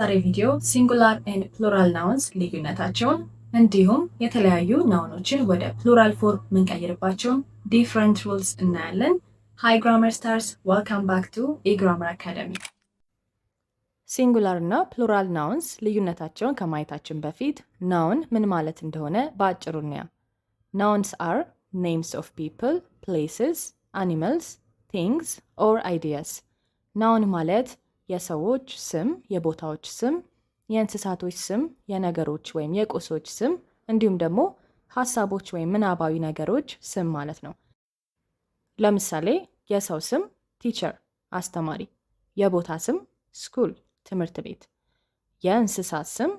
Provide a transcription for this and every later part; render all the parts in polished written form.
ዛሬ ቪዲዮ ሲንጉላር ኤንድ ፕሉራል ናውንስ ልዩነታቸውን እንዲሁም የተለያዩ ናውኖችን ወደ ፕሉራል ፎርም የምንቀይርባቸውን ዲፍረንት ሩልስ እናያለን። ሃይ ግራመር ስታርስ ዌልካም ባክ ቱ ኢግራመር አካደሚ። ሲንጉላር እና ፕሉራል ናውንስ ልዩነታቸውን ከማየታችን በፊት ናውን ምን ማለት እንደሆነ በአጭሩ እንያ። ናውንስ አር ኔምስ ኦፍ ፒፕል፣ ፕሌስስ፣ አኒማልስ፣ ቲንግስ ኦር አይዲያስ። ናውን ማለት የሰዎች ስም፣ የቦታዎች ስም፣ የእንስሳቶች ስም፣ የነገሮች ወይም የቁሶች ስም እንዲሁም ደግሞ ሀሳቦች ወይም ምናባዊ ነገሮች ስም ማለት ነው። ለምሳሌ የሰው ስም ቲቸር አስተማሪ፣ የቦታ ስም ስኩል ትምህርት ቤት፣ የእንስሳት ስም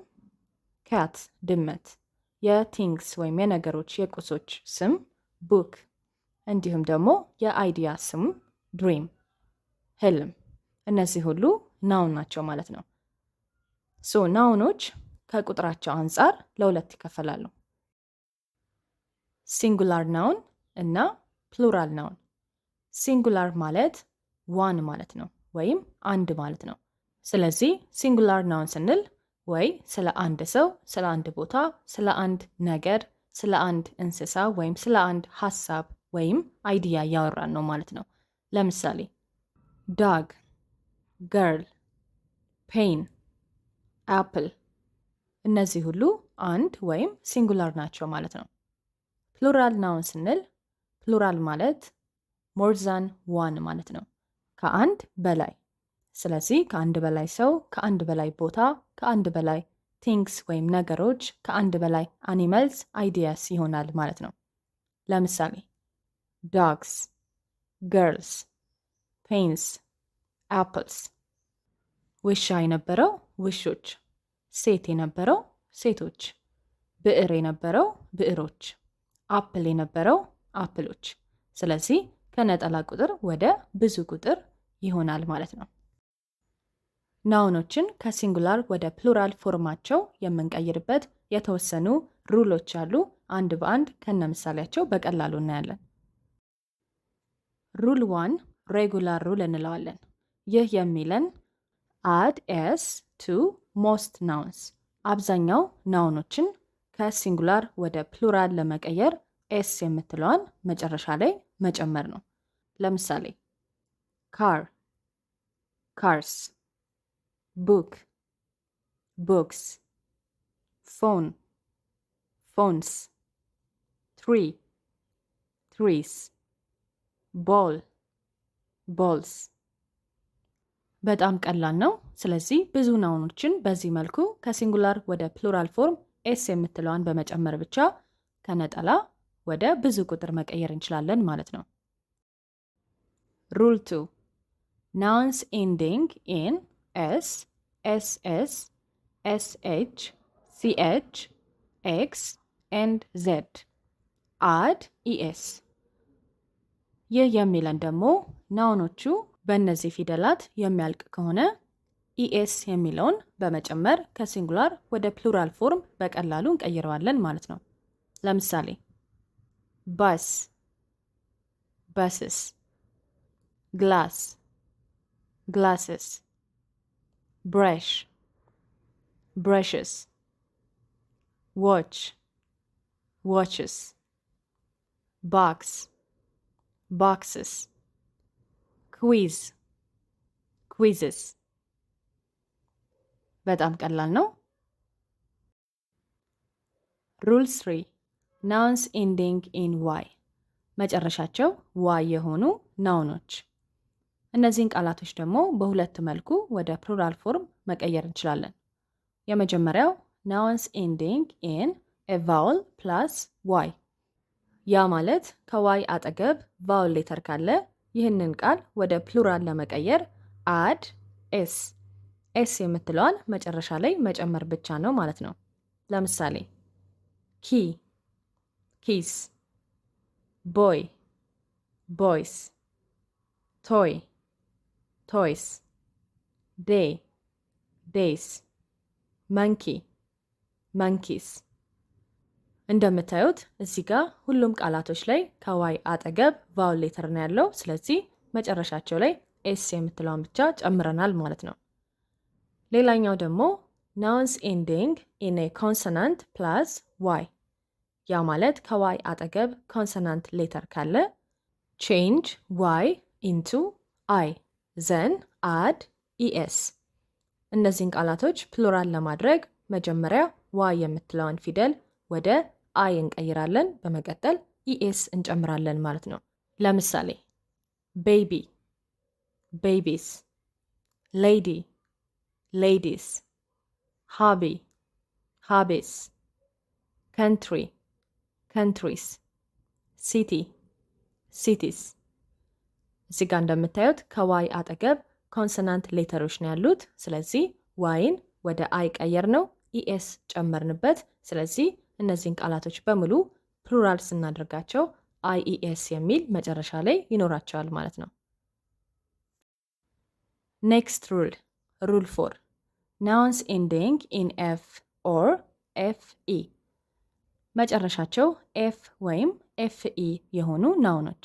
ካት ድመት፣ የቲንግስ ወይም የነገሮች የቁሶች ስም ቡክ እንዲሁም ደግሞ የአይዲያ ስም ድሪም ህልም። እነዚህ ሁሉ ናውን ናቸው ማለት ነው። ናውኖች ከቁጥራቸው አንጻር ለሁለት ይከፈላሉ። ሲንጉላር ናውን እና ፕሉራል ናውን። ሲንጉላር ማለት ዋን ማለት ነው ወይም አንድ ማለት ነው። ስለዚህ ሲንጉላር ናውን ስንል ወይ ስለ አንድ ሰው፣ ስለ አንድ ቦታ፣ ስለ አንድ ነገር፣ ስለ አንድ እንስሳ ወይም ስለ አንድ ሀሳብ ወይም አይዲያ እያወራን ነው ማለት ነው። ለምሳሌ ዳግ፣ ገርል፣ ፔን፣ አፕል እነዚህ ሁሉ አንድ ወይም ሲንጉላር ናቸው ማለት ነው። ፕሉራል ናውን ስንል ፕሉራል ማለት ሞር ዛን ዋን ማለት ነው፣ ከአንድ በላይ። ስለዚህ ከአንድ በላይ ሰው፣ ከአንድ በላይ ቦታ፣ ከአንድ በላይ ቲንግስ ወይም ነገሮች፣ ከአንድ በላይ አኒማልስ፣ አይዲያስ ይሆናል ማለት ነው። ለምሳሌ ዶግስ፣ ገርልስ፣ ፔንስ፣ አፕልስ። ውሻ የነበረው ውሾች፣ ሴት የነበረው ሴቶች፣ ብዕር የነበረው ብዕሮች፣ አፕል የነበረው አፕሎች። ስለዚህ ከነጠላ ቁጥር ወደ ብዙ ቁጥር ይሆናል ማለት ነው። ናውኖችን ከሲንጉላር ወደ ፕሉራል ፎርማቸው የምንቀይርበት የተወሰኑ ሩሎች አሉ። አንድ በአንድ ከነ ምሳሌያቸው በቀላሉ እናያለን። ሩል 1 ሬጉላር ሩል እንለዋለን። ይህ የሚለን አድ ኤስ ቱ ሞስት ናውንስ፣ አብዛኛው ናውኖችን ከሲንጉላር ወደ ፕሉራል ለመቀየር ኤስ የምትለዋን መጨረሻ ላይ መጨመር ነው። ለምሳሌ ካር ካርስ፣ ቡክ ቡክስ፣ ፎን ፎንስ፣ ትሪ ትሪስ፣ ቦል ቦልስ። በጣም ቀላል ነው። ስለዚህ ብዙ ናውኖችን በዚህ መልኩ ከሲንጉላር ወደ ፕሉራል ፎርም ኤስ የምትለዋን በመጨመር ብቻ ከነጠላ ወደ ብዙ ቁጥር መቀየር እንችላለን ማለት ነው። ሩል 2 ናውንስ ኤንዲንግ ኢን ኤስ፣ ኤስኤስ፣ ኤስኤች፣ ሲኤች፣ ኤክስ ኤንድ ዜድ አድ ኢኤስ። ይህ የሚለን ደግሞ ናውኖቹ በእነዚህ ፊደላት የሚያልቅ ከሆነ ኢኤስ የሚለውን በመጨመር ከሲንጉላር ወደ ፕሉራል ፎርም በቀላሉ እንቀይረዋለን ማለት ነው። ለምሳሌ ባስ ባስስ፣ ግላስ ግላስስ፣ ብረሽ ብረሽስ፣ ዋች ዋችስ፣ ቦክስ boxes, quiz quizzes። በጣም ቀላል ነው። ሩል 3 ናውንስ ኤንዲንግ ኢን ዋይ፣ መጨረሻቸው ዋይ የሆኑ ናውኖች። እነዚህን ቃላቶች ደግሞ በሁለት መልኩ ወደ ፕሉራል ፎርም መቀየር እንችላለን። የመጀመሪያው ናውንስ ኤንዲንግ ኢን ኤ ቫውል ፕላስ ዋይ። ያ ማለት ከዋይ አጠገብ ቫውል ሌተር ካለ ይህንን ቃል ወደ ፕሉራል ለመቀየር አድ ኤስ፣ ኤስ የምትለዋን መጨረሻ ላይ መጨመር ብቻ ነው ማለት ነው። ለምሳሌ ኪ ኪስ፣ ቦይ ቦይስ፣ ቶይ ቶይስ፣ ዴይ ዴይስ፣ መንኪ መንኪስ። እንደምታዩት እዚህ ጋር ሁሉም ቃላቶች ላይ ከዋይ አጠገብ ቫውል ሌተር ነው ያለው። ስለዚህ መጨረሻቸው ላይ ኤስ የምትለውን ብቻ ጨምረናል ማለት ነው። ሌላኛው ደግሞ ናውንስ ኤንዲንግ ኢን ኤ ኮንሶናንት ፕላስ ዋይ። ያ ማለት ከዋይ አጠገብ ኮንሶናንት ሌተር ካለ ቼንጅ ዋይ ኢንቱ አይ ዘን አድ ኢኤስ። እነዚህን ቃላቶች ፕሉራል ለማድረግ መጀመሪያ ዋይ የምትለውን ፊደል ወደ አይ እንቀይራለን። በመቀጠል ኢኤስ እንጨምራለን ማለት ነው። ለምሳሌ ቤቢ፣ ቤቢስ፣ ሌዲ፣ ሌዲስ፣ ሃቢ፣ ሃቢስ፣ ካንትሪ፣ ካንትሪስ፣ ሲቲ፣ ሲቲስ። እዚህ ጋር እንደምታዩት ከዋይ አጠገብ ኮንሶናንት ሌተሮች ነው ያሉት። ስለዚህ ዋይን ወደ አይ ቀየር ነው፣ ኢኤስ ጨመርንበት። ስለዚህ እነዚህን ቃላቶች በሙሉ ፕሉራል ስናደርጋቸው አይኢኤስ የሚል መጨረሻ ላይ ይኖራቸዋል ማለት ነው። ኔክስት ሩል ሩል 4 ናውንስ ኤንዲንግ ኢን ኤፍ ኦር ኤፍ ኢ። መጨረሻቸው ኤፍ ወይም ኤፍ ኢ የሆኑ ናውኖች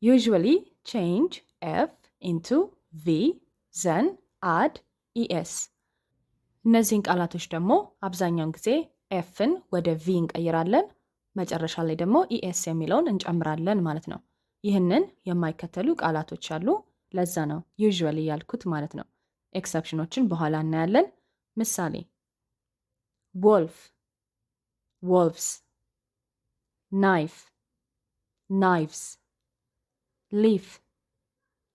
ዩዥዋሊ ቼንጅ ኤፍ ኢንቱ ቪ ዘን አድ ኢኤስ። እነዚህን ቃላቶች ደግሞ አብዛኛውን ጊዜ ኤፍን ወደ ቪ እንቀይራለን፣ መጨረሻ ላይ ደግሞ ኢኤስ የሚለውን እንጨምራለን ማለት ነው። ይህንን የማይከተሉ ቃላቶች አሉ። ለዛ ነው ዩዥዋሊ ያልኩት ማለት ነው። ኤክሰፕሽኖችን በኋላ እናያለን። ምሳሌ ወልፍ፣ wolves፣ ናይፍ፣ knives፣ leaf፣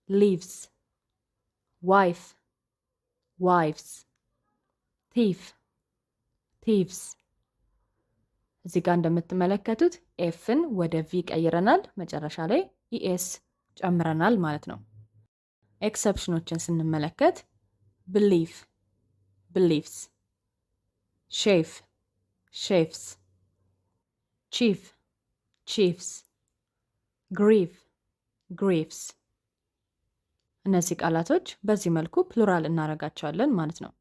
leaves፣ wife፣ wives፣ thief፣ thieves። እዚህ ጋር እንደምትመለከቱት ኤፍን ወደ ቪ ቀይረናል፣ መጨረሻ ላይ ኢኤስ ጨምረናል ማለት ነው። ኤክሰፕሽኖችን ስንመለከት belief፣ beliefs፣ ሼፍ፣ chefs፣ chief፣ chiefs፣ grief፣ griefs። እነዚህ ቃላቶች በዚህ መልኩ ፕሉራል እናደርጋቸዋለን ማለት ነው።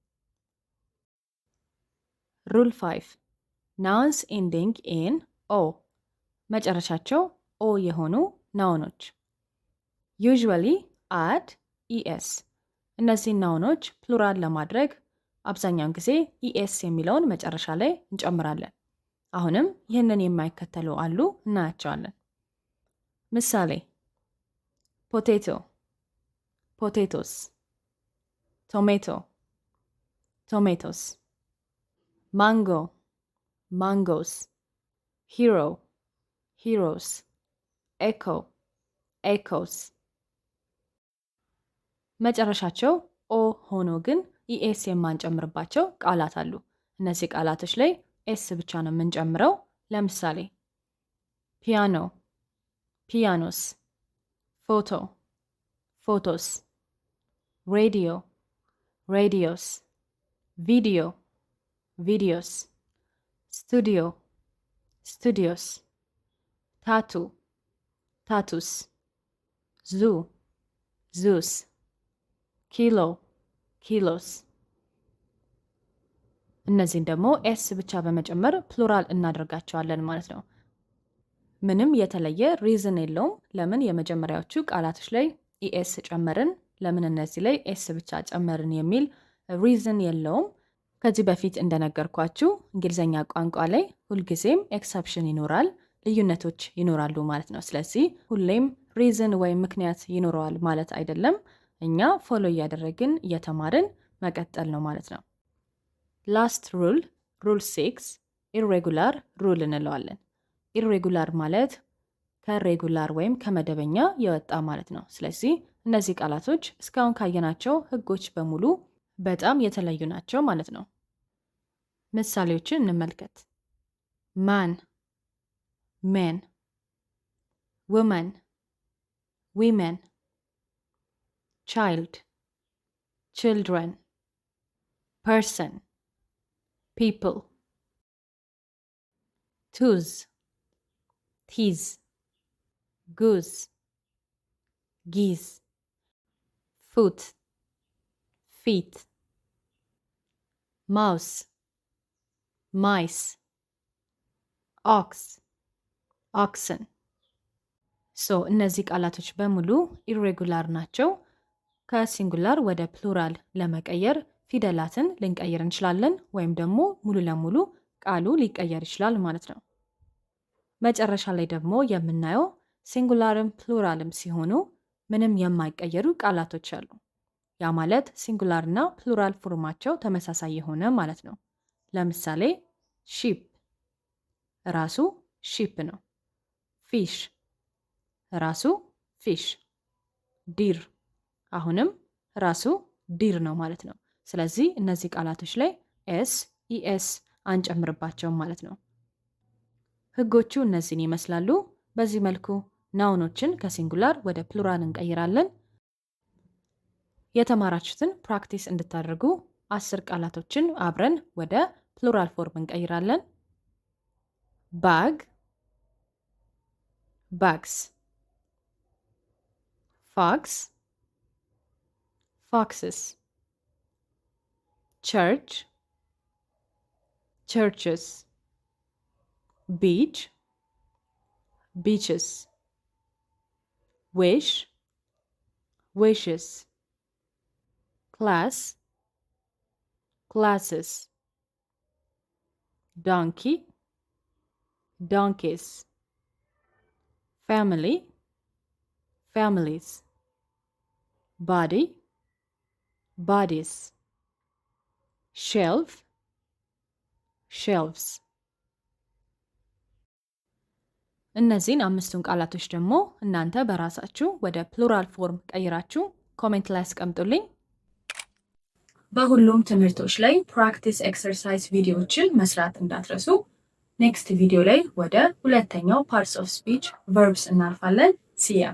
ሩል 5 ናውንስ ኤንዲንግ ኢን ኦ። መጨረሻቸው ኦ የሆኑ ናውኖች ዩዥዋሊ አድ ኢኤስ። እነዚህን ናውኖች ፕሉራል ለማድረግ አብዛኛውን ጊዜ ኢኤስ የሚለውን መጨረሻ ላይ እንጨምራለን። አሁንም ይህንን የማይከተሉ አሉ፣ እናያቸዋለን። ምሳሌ ፖቴቶ፣ ፖቴቶስ፣ ቶሜቶ፣ ቶሜቶስ፣ ማንጎ፣ ማንጎስ፣ ሂሮ፣ ሂሮስ፣ ኤኮ፣ ኤኮስ። መጨረሻቸው ኦ ሆኖ ግን ኢኤስ የማንጨምርባቸው ቃላት አሉ። እነዚህ ቃላቶች ላይ ኤስ ብቻ ነው የምንጨምረው። ለምሳሌ ፒያኖ፣ ፒያኖስ፣ ፎቶ፣ ፎቶስ፣ ሬዲዮ፣ ሬዲዮስ፣ ቪዲዮ፣ ቪዲዮስ፣ ስቱዲዮ፣ ስቱዲዮስ፣ ታቱ፣ ታቱስ፣ ዙ፣ ዙስ፣ ኪሎ፣ ኪሎስ። እነዚህን ደግሞ ኤስ ብቻ በመጨመር ፕሉራል እናደርጋቸዋለን ማለት ነው። ምንም የተለየ ሪዝን የለውም። ለምን የመጀመሪያዎቹ ቃላቶች ላይ ኢኤስ ጨመርን፣ ለምን እነዚህ ላይ ኤስ ብቻ ጨመርን የሚል ሪዝን የለውም። ከዚህ በፊት እንደነገርኳችሁ እንግሊዝኛ ቋንቋ ላይ ሁልጊዜም ኤክሰፕሽን ይኖራል፣ ልዩነቶች ይኖራሉ ማለት ነው። ስለዚህ ሁሌም ሪዝን ወይም ምክንያት ይኖረዋል ማለት አይደለም። እኛ ፎሎ እያደረግን እየተማርን መቀጠል ነው ማለት ነው። ላስት ሩል ሩል 6 ኢሬጉላር ሩል እንለዋለን። ኢሬጉላር ማለት ከሬጉላር ወይም ከመደበኛ የወጣ ማለት ነው። ስለዚህ እነዚህ ቃላቶች እስካሁን ካየናቸው ህጎች በሙሉ በጣም የተለዩ ናቸው ማለት ነው። ምሳሌዎችን እንመልከት። ማን፣ ሜን፣ ውመን፣ ዊሜን፣ ቻይልድ፣ ችልድረን፣ ፐርሰን፣ people፣ tooth፣ tease፣ goose፣ geese፣ foot፣ feet፣ mouse፣ mice፣ ox፣ oxen። እነዚህ ቃላቶች በሙሉ ኢሬጉላር ናቸው። ከሲንጉላር ወደ ፕሉራል ለመቀየር ፊደላትን ልንቀይር እንችላለን ወይም ደግሞ ሙሉ ለሙሉ ቃሉ ሊቀየር ይችላል ማለት ነው። መጨረሻ ላይ ደግሞ የምናየው ሲንጉላርም ፕሉራልም ሲሆኑ ምንም የማይቀየሩ ቃላቶች አሉ። ያ ማለት ሲንጉላር እና ፕሉራል ፎርማቸው ተመሳሳይ የሆነ ማለት ነው። ለምሳሌ ሺፕ ራሱ ሺፕ ነው። ፊሽ ራሱ ፊሽ። ዲር አሁንም ራሱ ዲር ነው ማለት ነው። ስለዚህ እነዚህ ቃላቶች ላይ ኤስ ኢኤስ አንጨምርባቸውም ማለት ነው። ህጎቹ እነዚህን ይመስላሉ። በዚህ መልኩ ናውኖችን ከሲንጉላር ወደ ፕሉራል እንቀይራለን። የተማራችሁትን ፕራክቲስ እንድታደርጉ 10 ቃላቶችን አብረን ወደ ፕሉራል ፎርም እንቀይራለን። ባግ ባግስ፣ ፎክስ foxes, church churches, beach beaches, wish wishes, class classes, donkey donkeys, family families, body bodies, shelf shelves። እነዚህን አምስቱን ቃላቶች ደግሞ እናንተ በራሳችሁ ወደ ፕሉራል ፎርም ቀይራችሁ ኮሜንት ላይ አስቀምጡልኝ። በሁሉም ትምህርቶች ላይ ፕራክቲስ ኤክሰርሳይዝ ቪዲዮዎችን መስራት እንዳትረሱ። ኔክስት ቪዲዮ ላይ ወደ ሁለተኛው ፓርትስ ኦፍ ስፒች ቨርብስ እናልፋለን። ሲያ